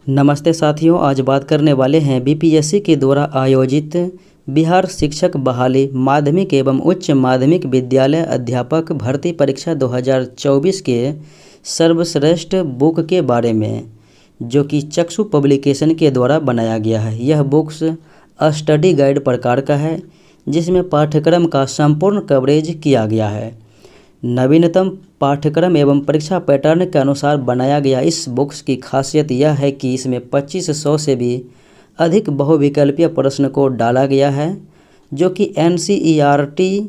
नमस्ते साथियों, आज बात करने वाले हैं बीपीएससी के द्वारा आयोजित बिहार शिक्षक बहाली माध्यमिक एवं उच्च माध्यमिक विद्यालय अध्यापक भर्ती परीक्षा 2024 के सर्वश्रेष्ठ बुक के बारे में, जो कि चक्षु पब्लिकेशन के द्वारा बनाया गया है। यह बुक्स स्टडी गाइड प्रकार का है, जिसमें पाठ्यक्रम का संपूर्ण कवरेज किया गया है। नवीनतम पाठ्यक्रम एवं परीक्षा पैटर्न के अनुसार बनाया गया इस बुक्स की खासियत यह है कि इसमें 2500 से भी अधिक बहुविकल्पीय प्रश्न को डाला गया है, जो कि एनसीईआरटी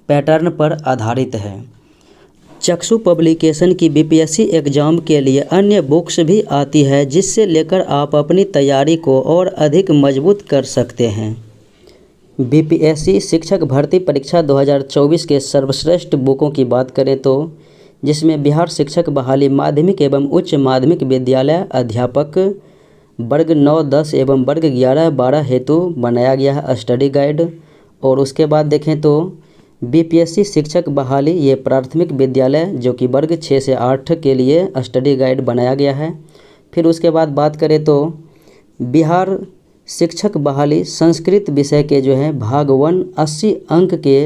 पैटर्न पर आधारित है। चक्षु पब्लिकेशन की बीपीएससी एग्ज़ाम के लिए अन्य बुक्स भी आती है, जिससे लेकर आप अपनी तैयारी को और अधिक मजबूत कर सकते हैं। बीपीएससी शिक्षक भर्ती परीक्षा 2024 के सर्वश्रेष्ठ बुकों की बात करें तो जिसमें बिहार शिक्षक बहाली माध्यमिक एवं उच्च माध्यमिक विद्यालय अध्यापक वर्ग 9, 10 एवं वर्ग 11, 12 हेतु बनाया गया है स्टडी गाइड। और उसके बाद देखें तो बीपीएससी शिक्षक बहाली ये प्राथमिक विद्यालय जो कि वर्ग 6 से 8 के लिए स्टडी गाइड बनाया गया है। फिर उसके बाद बात करें तो बिहार शिक्षक बहाली संस्कृत विषय के जो है भाग 1 80 अंक के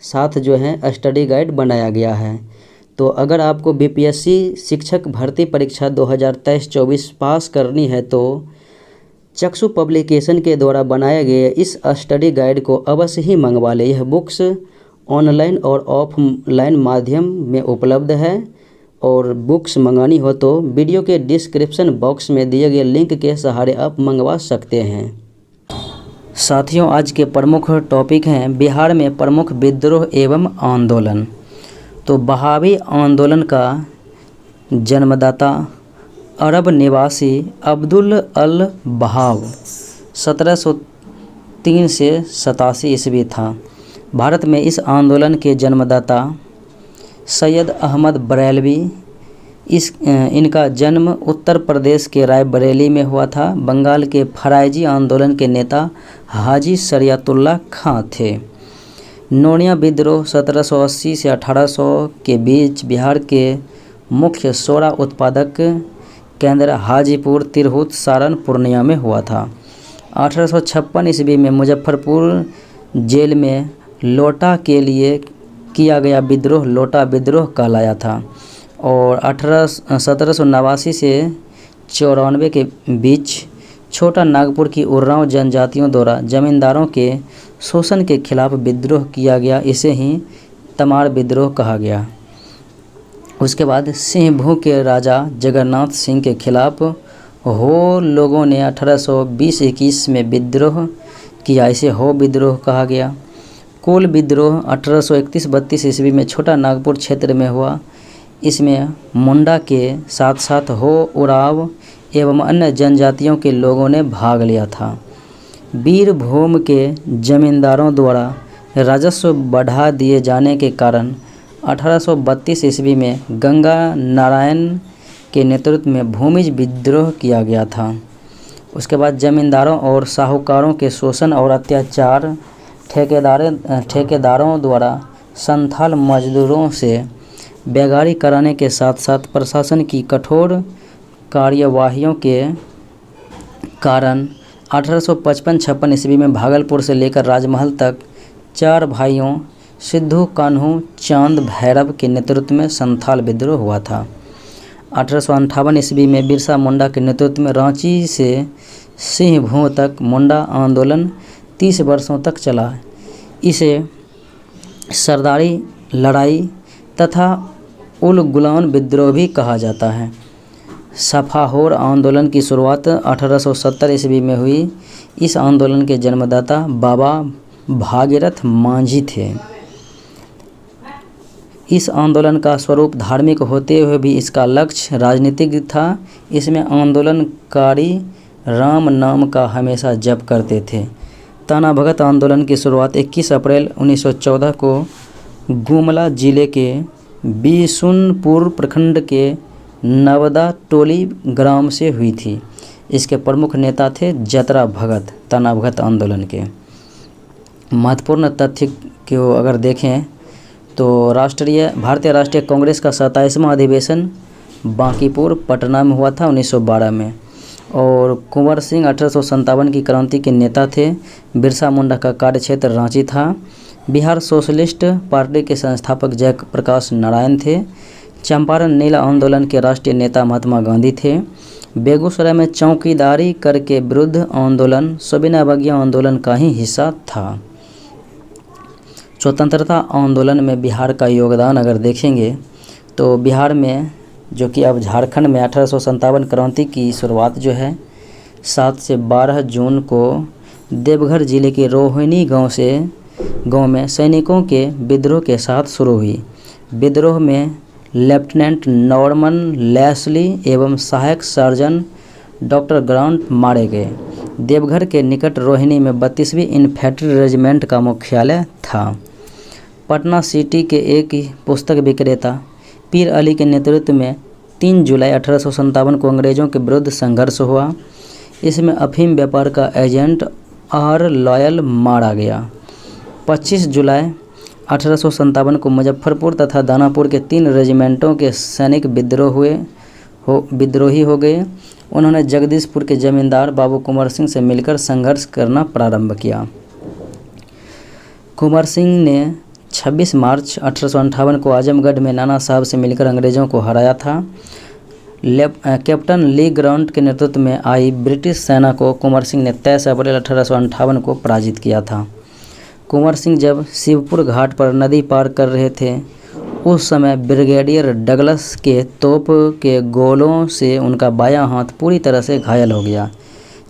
साथ जो है स्टडी गाइड बनाया गया है। तो अगर आपको बीपीएससी शिक्षक भर्ती परीक्षा 2023-24 पास करनी है तो चक्षु पब्लिकेशन के द्वारा बनाए गए इस स्टडी गाइड को अवश्य ही मंगवा लें। यह बुक्स ऑनलाइन और ऑफलाइन माध्यम में उपलब्ध है, और बुक्स मंगानी हो तो वीडियो के डिस्क्रिप्शन बॉक्स में दिए गए लिंक के सहारे आप मंगवा सकते हैं। साथियों, आज के प्रमुख टॉपिक हैं बिहार में प्रमुख विद्रोह एवं आंदोलन। तो बहावी आंदोलन का जन्मदाता अरब निवासी अब्दुल अल बहाव 1703 से 87 ईस्वी था। भारत में इस आंदोलन के जन्मदाता सैयद अहमद बरेलवी, इनका जन्म उत्तर प्रदेश के रायबरेली में हुआ था। बंगाल के फराइजी आंदोलन के नेता हाजी शरियतुल्लाह खां थे। नोनिया विद्रोह 1780 से 1800 के बीच बिहार के मुख्य सोडा उत्पादक केंद्र हाजीपुर, तिरहुत, सारण, पूर्णिया में हुआ था। 1856 ईस्वी में मुजफ्फरपुर जेल में लोटा के लिए किया गया विद्रोह लोटा विद्रोह कहलाया था। और 1789 से 94 के बीच छोटा नागपुर की उर्राव जनजातियों द्वारा जमींदारों के शोषण के खिलाफ विद्रोह किया गया। इसे ही तमाड़ विद्रोह कहा गया। उसके बाद सिंहभू के राजा जगन्नाथ सिंह के खिलाफ हो लोगों ने 1820-21 में विद्रोह किया। इसे हो विद्रोह कहा गया। कोल विद्रोह 1831-32 ईस्वी में छोटा नागपुर क्षेत्र में हुआ। इसमें मुंडा के साथ साथ हो, उराव एवं अन्य जनजातियों के लोगों ने भाग लिया था। बीरभूम के जमींदारों द्वारा राजस्व बढ़ा दिए जाने के कारण 1832 ईस्वी में गंगा नारायण के नेतृत्व में भूमिज विद्रोह किया गया था। उसके बाद जमींदारों और साहूकारों के शोषण और अत्याचार, ठेकेदारों द्वारा संथाल मजदूरों से बेगारी कराने के साथ साथ प्रशासन की कठोर कार्यवाहियों के कारण 1855-56 ईस्वी में भागलपुर से लेकर राजमहल तक 4 भाइयों सिद्धू, कान्हू, चांद, भैरव के नेतृत्व में संथाल विद्रोह हुआ था। 1858 ईस्वी में बिरसा मुंडा के नेतृत्व में रांची से सिंहभूम तक मुंडा आंदोलन 30 वर्षों तक चला। इसे सरदारी लड़ाई तथा उल गुलान विद्रोह भी कहा जाता है। सफाहोर आंदोलन की शुरुआत 1870 ईस्वी में हुई। इस आंदोलन के जन्मदाता बाबा भागीरथ मांझी थे। इस आंदोलन का स्वरूप धार्मिक होते हुए भी इसका लक्ष्य राजनीतिक था। इसमें आंदोलनकारी राम नाम का हमेशा जप करते थे। ताना भगत आंदोलन की शुरुआत 21 अप्रैल 1914 को गुमला जिले के बिशुनपुर प्रखंड के नवदा टोली ग्राम से हुई थी। इसके प्रमुख नेता थे जतरा भगत। ताना भगत आंदोलन के महत्वपूर्ण तथ्य को अगर देखें तो भारतीय राष्ट्रीय कांग्रेस का 27वां अधिवेशन बांकीपुर पटना में हुआ था 1912 में। और कुंवर सिंह 1857 की क्रांति के नेता थे। बिरसा मुंडा का कार्यक्षेत्र रांची था। बिहार सोशलिस्ट पार्टी के संस्थापक जयप्रकाश नारायण थे। चंपारण नील आंदोलन के राष्ट्रीय नेता महात्मा गांधी थे। बेगूसराय में चौकीदारी करके विरुद्ध आंदोलन सविनय अवज्ञा आंदोलन का ही हिस्सा था। स्वतंत्रता आंदोलन में बिहार का योगदान अगर देखेंगे तो बिहार में, जो कि अब झारखंड में 1857 क्रांति की शुरुआत जो है 7 से 12 जून को देवघर जिले के रोहिणी गांव में सैनिकों के विद्रोह के साथ शुरू हुई। विद्रोह में लेफ्टिनेंट नॉर्मन लेस्ली एवं सहायक सर्जन डॉक्टर ग्रांट मारे गए। देवघर के निकट रोहिणी में 32वीं इन्फेंट्री रेजिमेंट का मुख्यालय था। पटना सिटी के एक ही पुस्तक विक्रेता पीर अली के नेतृत्व में 3 जुलाई 1857 को अंग्रेज़ों के विरुद्ध संघर्ष हुआ। इसमें अफीम व्यापार का एजेंट आर लॉयल मारा गया। 25 जुलाई 1857 को मुजफ्फरपुर तथा दानापुर के 3 रेजिमेंटों के सैनिक विद्रोही हो गए। उन्होंने जगदीशपुर के जमींदार बाबू कुंवर सिंह से मिलकर संघर्ष करना प्रारंभ किया। कुंवर सिंह ने 26 मार्च 1858 को आजमगढ़ में नाना साहब से मिलकर अंग्रेज़ों को हराया था। कैप्टन ली ग्रांट के नेतृत्व में आई ब्रिटिश सेना को कुंवर सिंह ने 23 अप्रैल 1858 को पराजित किया था। कुंवर सिंह जब शिवपुर घाट पर नदी पार कर रहे थे उस समय ब्रिगेडियर डगलस के तोप के गोलों से उनका बायां हाथ पूरी तरह से घायल हो गया,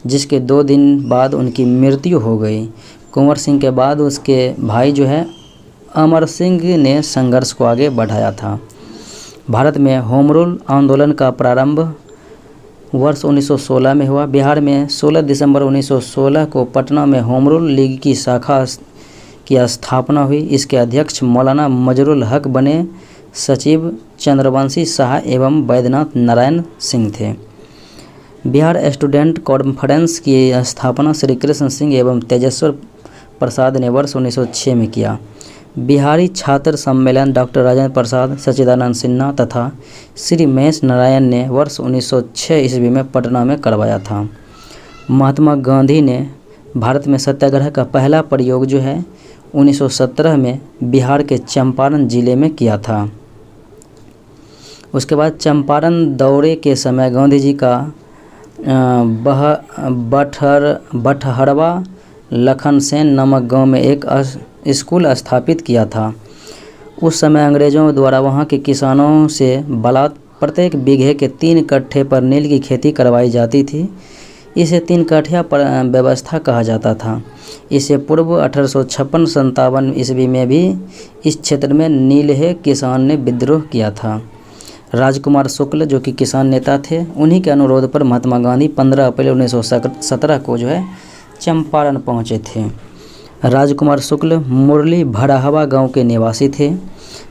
जिसके 2 दिन बाद उनकी मृत्यु हो गई। कुंवर सिंह के बाद उसके भाई जो है अमर सिंह ने संघर्ष को आगे बढ़ाया था। भारत में होम रूल आंदोलन का प्रारंभ वर्ष 1916 में हुआ। बिहार में 16 दिसंबर 1916 को पटना में होम रूल लीग की शाखा की स्थापना हुई। इसके अध्यक्ष मौलाना मजरुल हक बने। सचिव चंद्रवंशी शाह एवं वैद्यनाथ नारायण सिंह थे। बिहार स्टूडेंट कॉन्फ्रेंस की स्थापना श्री कृष्ण सिंह एवं तेजेश्वर प्रसाद ने वर्ष 1906 में किया। बिहारी छात्र सम्मेलन डॉक्टर राजेंद्र प्रसाद, सच्चिदानंद सिन्हा तथा श्री महेश नारायण ने वर्ष 1906 ईस्वी में पटना में करवाया था। महात्मा गांधी ने भारत में सत्याग्रह का पहला प्रयोग जो है 1917 में बिहार के चंपारण जिले में किया था। उसके बाद चंपारण दौरे के समय गांधी जी का बटहरवा लखनसेन नामक गांव में एक स्कूल स्थापित किया था। उस समय अंग्रेज़ों द्वारा वहां के किसानों से प्रत्येक बीघे के 3 कट्ठे पर नील की खेती करवाई जाती थी। इसे 3 कट्ठा पर व्यवस्था कहा जाता था। इससे पूर्व 1856-57 ईस्वी में भी इस क्षेत्र में नीलहे किसान ने विद्रोह किया था। राजकुमार शुक्ल जो कि किसान नेता थे, उन्हीं के अनुरोध पर महात्मा गांधी 15 अप्रैल 1917 को जो है चंपारण पहुंचे थे। राजकुमार शुक्ल मुरली भड़ाहवा गांव के निवासी थे।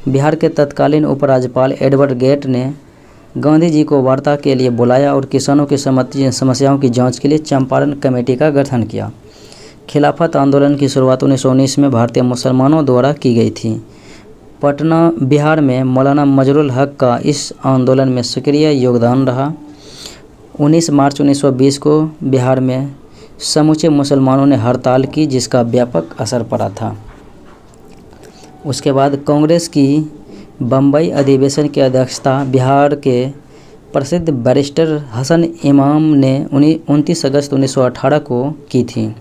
बिहार के तत्कालीन उपराज्यपाल एडवर्ड गेट ने गांधी जी को वार्ता के लिए बुलाया और किसानों की समस्याओं की जांच के लिए चंपारण कमेटी का गठन किया। खिलाफत आंदोलन की शुरुआत 1919 में भारतीय मुसलमानों द्वारा की गई थी। पटना बिहार में मौलाना मजरुल हक का इस आंदोलन में सक्रिय योगदान रहा। 19 मार्च 1920 को बिहार में समूचे मुसलमानों ने हड़ताल की, जिसका व्यापक असर पड़ा था। उसके बाद कांग्रेस की बम्बई अधिवेशन की अध्यक्षता बिहार के प्रसिद्ध बैरिस्टर हसन इमाम ने 29 अगस्त 1918 को की थी।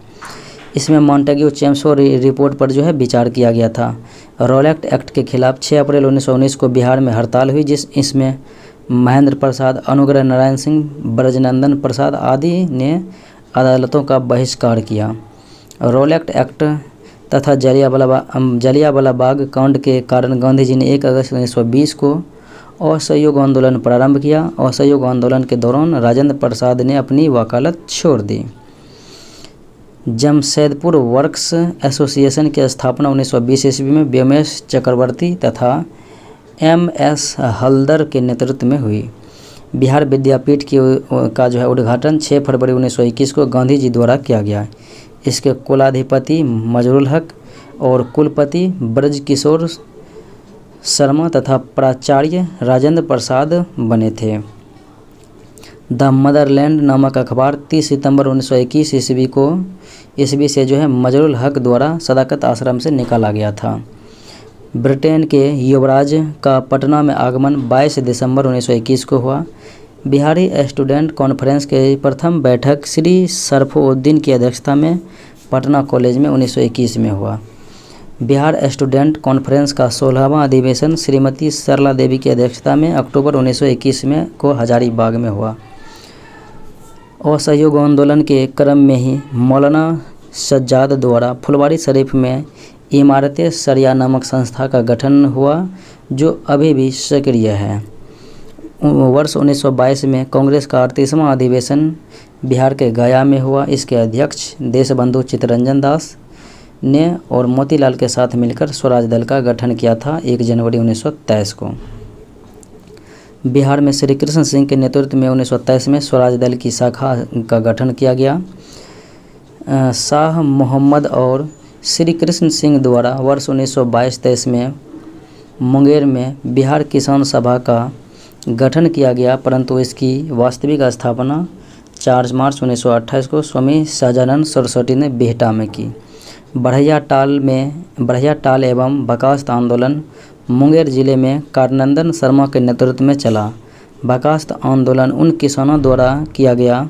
इसमें मॉन्टेग्यू चैम्सफोर्ड रिपोर्ट पर जो है विचार किया गया था। रॉलेट एक्ट के खिलाफ 6 अप्रैल 1919 को बिहार में हड़ताल हुई, इसमें महेंद्र प्रसाद, अनुग्रह नारायण सिंह, ब्रजनंदन प्रसाद आदि ने अदालतों का बहिष्कार किया। रॉलेट एक्ट तथा जलियांवाला बाग कांड के कारण गांधी जी ने 1 अगस्त 1920 को असहयोग आंदोलन प्रारंभ किया। असहयोग आंदोलन के दौरान राजेंद्र प्रसाद ने अपनी वकालत छोड़ दी। जमशेदपुर वर्क्स एसोसिएशन की स्थापना 1920 ईस्वी में व्योमेश चक्रवर्ती तथा MS हल्दर के नेतृत्व में हुई। बिहार विद्यापीठ का जो है उद्घाटन 6 फरवरी 1921 को गांधी जी द्वारा किया गया। इसके कुलाधिपति मजरुल हक और कुलपति ब्रजकिशोर शर्मा तथा प्राचार्य राजेंद्र प्रसाद बने थे। द मदरलैंड नामक अखबार 30 सितंबर 1921 ईस्वी से जो है मजरुल हक द्वारा सदाकत आश्रम से निकाला गया था। ब्रिटेन के युवराज का पटना में आगमन 22 दिसंबर 1921 को हुआ। बिहारी स्टूडेंट कॉन्फ्रेंस के प्रथम बैठक श्री सरफुद्दीन की अध्यक्षता में पटना कॉलेज में 1921 में हुआ। बिहार स्टूडेंट कॉन्फ्रेंस का 16वां अधिवेशन श्रीमती सरला देवी की अध्यक्षता में अक्टूबर 1921 में को हजारीबाग में हुआ। असहयोग आंदोलन के क्रम में ही मौलाना सज्जाद द्वारा फुलवारी शरीफ में इमारत शरिया नामक संस्था का गठन हुआ, जो अभी भी सक्रिय है। वर्ष 1922 में कांग्रेस का 38वां अधिवेशन बिहार के गया में हुआ। इसके अध्यक्ष देशबंधु चित्तरंजन दास ने और मोतीलाल के साथ मिलकर स्वराज दल का गठन किया था 1 जनवरी 1923 को। बिहार में श्री कृष्ण सिंह के नेतृत्व में 1923 में स्वराज दल की शाखा का गठन किया गया। शाह मोहम्मद और श्री कृष्ण सिंह द्वारा वर्ष 1922-23 में मुंगेर में बिहार किसान सभा का गठन किया गया, परंतु इसकी वास्तविक स्थापना 4 मार्च 1928 को स्वामी सहजानंद सरस्वती ने बिहटा में की। बढ़ैया टाल एवं बर्खास्त आंदोलन मुंगेर जिले में कारनंदन शर्मा के नेतृत्व में चला। बर्खास्त आंदोलन उन किसानों द्वारा किया गया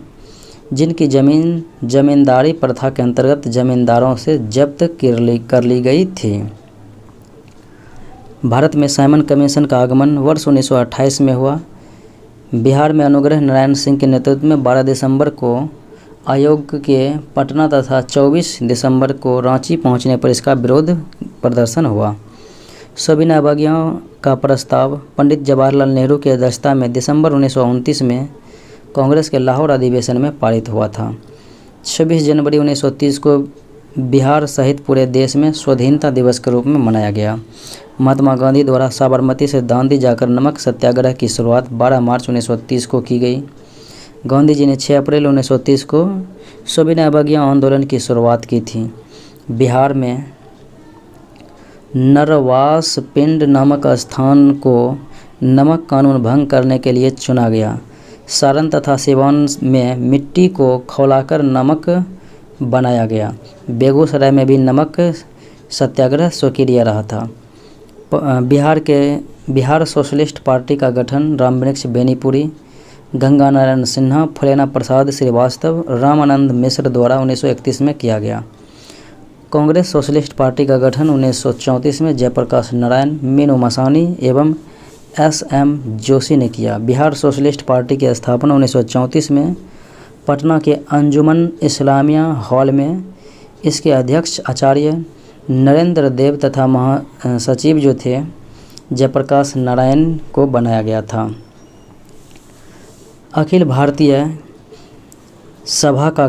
जिनकी जमींदारी प्रथा के अंतर्गत जमींदारों से जब्त कर ली गई थी। भारत में साइमन कमीशन का आगमन वर्ष 1928 में हुआ। बिहार में अनुग्रह नारायण सिंह के नेतृत्व में 12 दिसंबर को आयोग के पटना तथा 24 दिसंबर को रांची पहुंचने पर इसका विरोध प्रदर्शन हुआ। सविनय अवज्ञा का प्रस्ताव पंडित जवाहरलाल नेहरू की अध्यक्षता में दिसंबर 1929 में कांग्रेस के लाहौर अधिवेशन में पारित हुआ था। 26 जनवरी 1930 को बिहार सहित पूरे देश में स्वाधीनता दिवस के रूप में मनाया गया। महात्मा गांधी द्वारा साबरमती से दांडी जाकर नमक सत्याग्रह की शुरुआत 12 मार्च 1930 को की गई। गांधी जी ने 6 अप्रैल 1930 को सविनय अवज्ञा आंदोलन की शुरुआत की थी। बिहार में नरवास पिंड नामक स्थान को नमक कानून भंग करने के लिए चुना गया। सारण तथा सिवान में मिट्टी को खौलाकर नमक बनाया गया। बेगूसराय में भी नमक सत्याग्रह स्वकीय रहा था। बिहार सोशलिस्ट पार्टी का गठन रामवृक्ष बेनीपुरी, गंगा नारायण सिन्हा, फुलेना प्रसाद श्रीवास्तव, रामानंद मिश्र द्वारा 1931 में किया गया। कांग्रेस सोशलिस्ट पार्टी का गठन 1934 में जयप्रकाश नारायण, मीनू मसानी एवं S.M. जोशी ने किया। बिहार सोशलिस्ट पार्टी की स्थापना 1934 में पटना के अंजुमन इस्लामिया हॉल में इसके अध्यक्ष आचार्य नरेंद्र देव तथा महासचिव जो थे जयप्रकाश नारायण को बनाया गया था। अखिल भारतीय सभा का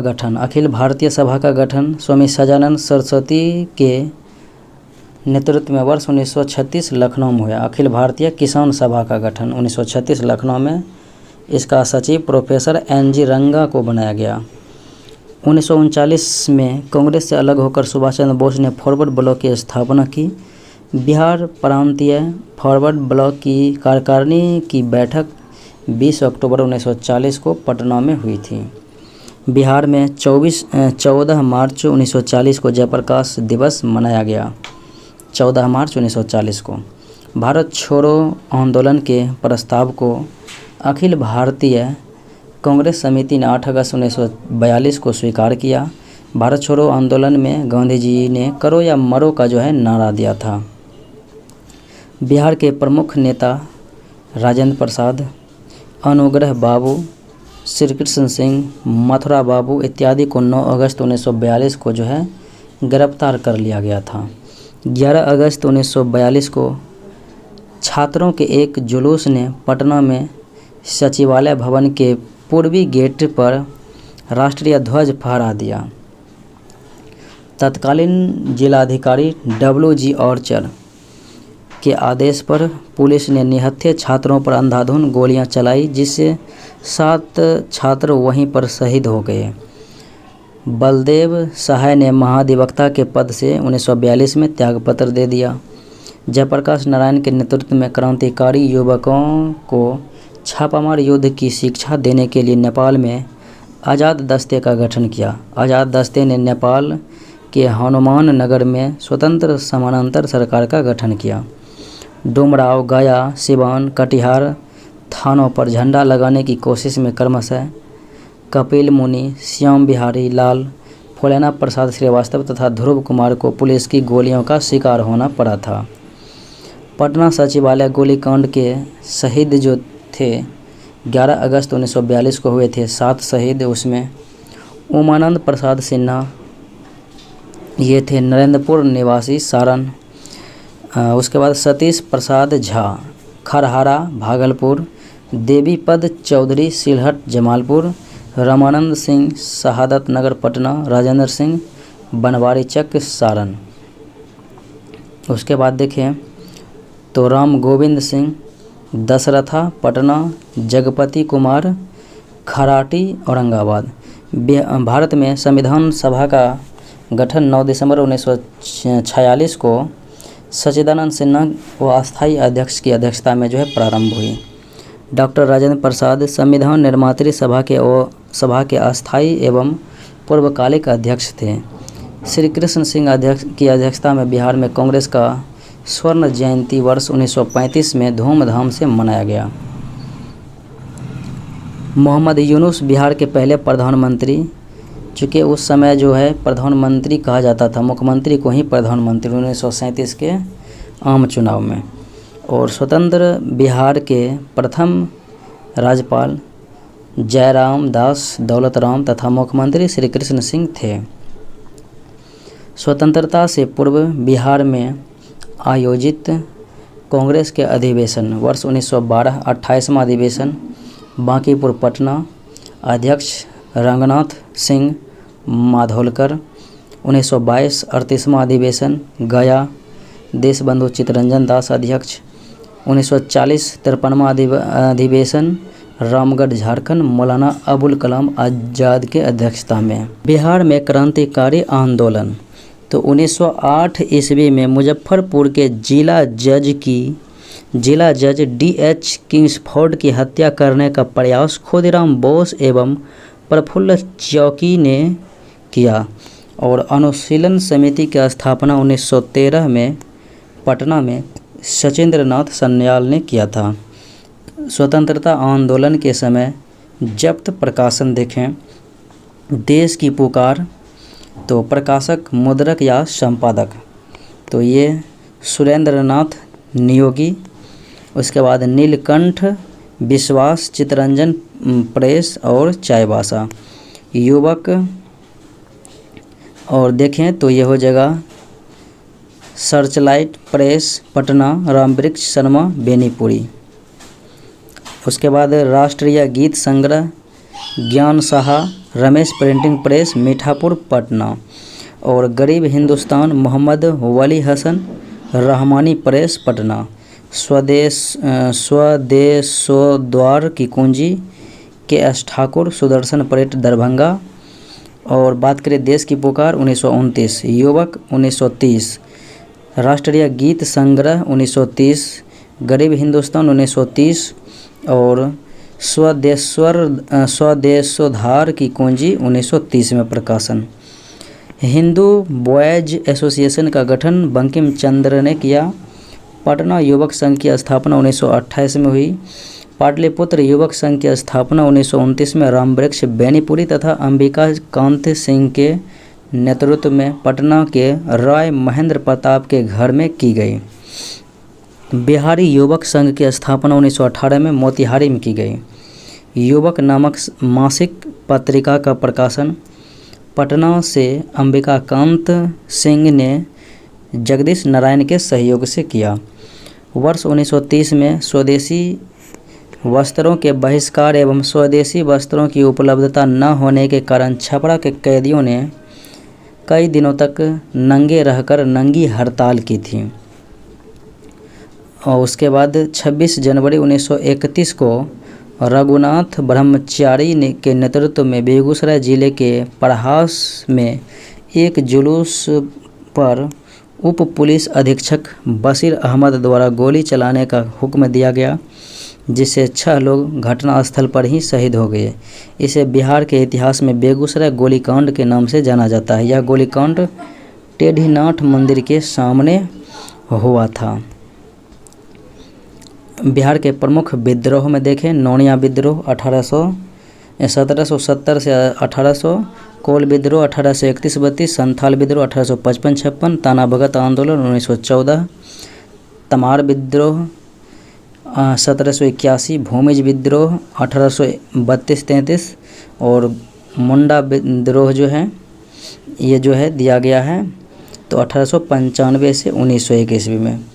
गठन स्वामी सहजानंद सरस्वती के नेतृत्व में वर्ष 1936 लखनऊ में हुआ। अखिल भारतीय किसान सभा का गठन 1936 लखनऊ में, इसका सचिव प्रोफेसर N.G. रंगा को बनाया गया। 1939 में कांग्रेस से अलग होकर सुभाष चंद्र बोस ने फॉरवर्ड ब्लॉक की स्थापना की। बिहार प्रांतीय फॉरवर्ड ब्लॉक की कार्यकारिणी की बैठक 20 अक्टूबर 1940 को पटना में हुई थी। बिहार में 14 मार्च 1940 को जयप्रकाश दिवस मनाया गया। 14 मार्च 1940 को भारत छोड़ो आंदोलन के प्रस्ताव को अखिल भारतीय कांग्रेस समिति ने 8 अगस्त 1942 को स्वीकार किया। भारत छोड़ो आंदोलन में गांधी जी ने करो या मरो का जो है नारा दिया था। बिहार के प्रमुख नेता राजेंद्र प्रसाद, अनुग्रह बाबू, श्री कृष्ण सिंह, मथुरा बाबू इत्यादि को 9 अगस्त 1942 को जो है गिरफ्तार कर लिया गया था। 11 अगस्त 1942 को छात्रों के एक जुलूस ने पटना में सचिवालय भवन के पूर्वी गेट पर राष्ट्रीय ध्वज फहरा दिया। तत्कालीन जिलाधिकारी W.G. ऑर्चर के आदेश पर पुलिस ने निहत्थे छात्रों पर अंधाधुंध गोलियां चलाई, जिससे 7 छात्र वहीं पर शहीद हो गए। बलदेव सहाय ने महाधिवक्ता के पद से 1942 में त्यागपत्र दे दिया। जयप्रकाश नारायण के नेतृत्व में क्रांतिकारी युवकों को छापामार युद्ध की शिक्षा देने के लिए नेपाल में आज़ाद दस्ते का गठन किया। आज़ाद दस्ते ने नेपाल के हनुमान नगर में स्वतंत्र समानांतर सरकार का गठन किया। डुमराव, गया, सिवान, कटिहार थानों पर झंडा लगाने की कोशिश में क्रमशः कपिल मुनि, श्याम बिहारी लाल, फुलेना प्रसाद श्रीवास्तव तथा ध्रुव कुमार को पुलिस की गोलियों का शिकार होना पड़ा था। पटना सचिवालय गोलीकांड के शहीद जो थे 11 अगस्त 1942 को हुए थे 7 शहीद, उसमें उमानंद प्रसाद सिन्हा ये थे नरेंद्रपुर निवासी सारण। उसके बाद सतीश प्रसाद झा खरहारा भागलपुर, देवीपद चौधरी सिलहट जमालपुर, रामानंद सिंह शहादत नगर पटना, राजेंद्र सिंह बनवारी चक सारण। उसके बाद देखें तो राम गोविंद सिंह दशरथा पटना, जगपति कुमार खराटी औरंगाबाद। भारत में संविधान सभा का गठन 9 दिसंबर 1946 को सच्चिदानंद सिन्हा व अस्थायी अध्यक्ष की अध्यक्षता में जो है प्रारंभ हुई। डॉक्टर राजेंद्र प्रसाद संविधान निर्मात्री सभा के अस्थायी एवं पूर्वकालिक अध्यक्ष थे। श्री कृष्ण सिंह की अध्यक्षता में बिहार में कांग्रेस का स्वर्ण जयंती वर्ष 1935 में धूमधाम से मनाया गया। मोहम्मद यूनुस बिहार के पहले प्रधानमंत्री, चूँकि उस समय जो है प्रधानमंत्री कहा जाता था, मुख्यमंत्री को ही प्रधानमंत्री 1937 के आम चुनाव में। और स्वतंत्र बिहार के प्रथम राज्यपाल जयराम दास दौलतराम तथा मुख्यमंत्री श्री कृष्ण सिंह थे। स्वतंत्रता से पूर्व बिहार में आयोजित कांग्रेस के अधिवेशन वर्ष 1912 28वां अधिवेशन बांकीपुर पटना, अध्यक्ष रंगनाथ सिंह माधोलकर। 1922 38वां अधिवेशन गया, देशबंधु चित्तरंजन दास अध्यक्ष। 1940 53वां अधिवेशन रामगढ़ झारखंड, मौलाना अबुल कलाम आज़ाद के अध्यक्षता में। बिहार में क्रांतिकारी आंदोलन तो 1908 ईस्वी में मुजफ्फरपुर के जिला जज D.H. किंग्सफोर्ड की हत्या करने का प्रयास खुदीराम बोस एवं प्रफुल्ल चौकी ने किया और अनुशीलन समिति की स्थापना 1913 में पटना में सचिंद्रनाथ सन्याल ने किया था। स्वतंत्रता आंदोलन के समय जब्त प्रकाशन देखें, देश की पुकार तो प्रकाशक मुद्रक या संपादक तो ये सुरेंद्रनाथ नियोगी। उसके बाद नीलकंठ विश्वास चित्तरंजन प्रेस और चाईबासा युवक। और देखें तो ये हो जाएगा सर्चलाइट प्रेस पटना, रामवृक्ष शर्मा बेनीपुरी। उसके बाद राष्ट्रीय गीत संग्रह ज्ञान साहा रमेश प्रिंटिंग प्रेस मीठापुर पटना। और गरीब हिंदुस्तान मोहम्मद वली हसन रहमानी प्रेस पटना। स्वदेशोद्वार की कुंजी K.S. ठाकुर सुदर्शन परेड दरभंगा। और बात करें देश की पुकार 1929, युवक 1930, राष्ट्रीय गीत संग्रह 1930, गरीब हिंदुस्तान 1930 और स्वदेशोद्धार की कुंजी 1930 में प्रकाशन। हिंदू बॉयज एसोसिएशन का गठन बंकिम चंद्र ने किया। पटना युवक संघ की स्थापना 1928 में हुई। पाटलिपुत्र युवक संघ की स्थापना 1929 में रामवृक्ष बेनीपुरी तथा अंबिका कांत सिंह के नेतृत्व में पटना के राय महेंद्र प्रताप के घर में की गई। बिहारी युवक संघ की स्थापना 1918 में मोतिहारी में की गई। युवक नामक मासिक पत्रिका का प्रकाशन पटना से अंबिका कांत सिंह ने जगदीश नारायण के सहयोग से किया। वर्ष 1930 में स्वदेशी वस्त्रों के बहिष्कार एवं स्वदेशी वस्त्रों की उपलब्धता न होने के कारण छपरा के कैदियों ने कई दिनों तक नंगे रहकर नंगी हड़ताल की थी। और उसके बाद 26 जनवरी 1931 को रघुनाथ ब्रह्मचारी के नेतृत्व में बेगूसराय जिले के पढ़ास में एक जुलूस पर उप पुलिस अधीक्षक बशीर अहमद द्वारा गोली चलाने का हुक्म दिया गया। जिससे 6 लोग घटनास्थल पर ही शहीद हो गए। इसे बिहार के इतिहास में बेगूसराय गोलीकांड के नाम से जाना जाता है। यह गोलीकांड टेढ़ीनाथ मंदिर के सामने हुआ था। बिहार के प्रमुख विद्रोह में देखें, नौनिया विद्रोह 1770 से 1800, कोल विद्रोह 1831-32, संथाल विद्रोह 1855-56, ताना भगत आंदोलन 1914, तमार विद्रोह 1781, भूमिज विद्रोह 1832-33 और मुंडा विद्रोह जो है ये जो है दिया गया है तो 1895 से 1901 ईस्वी में।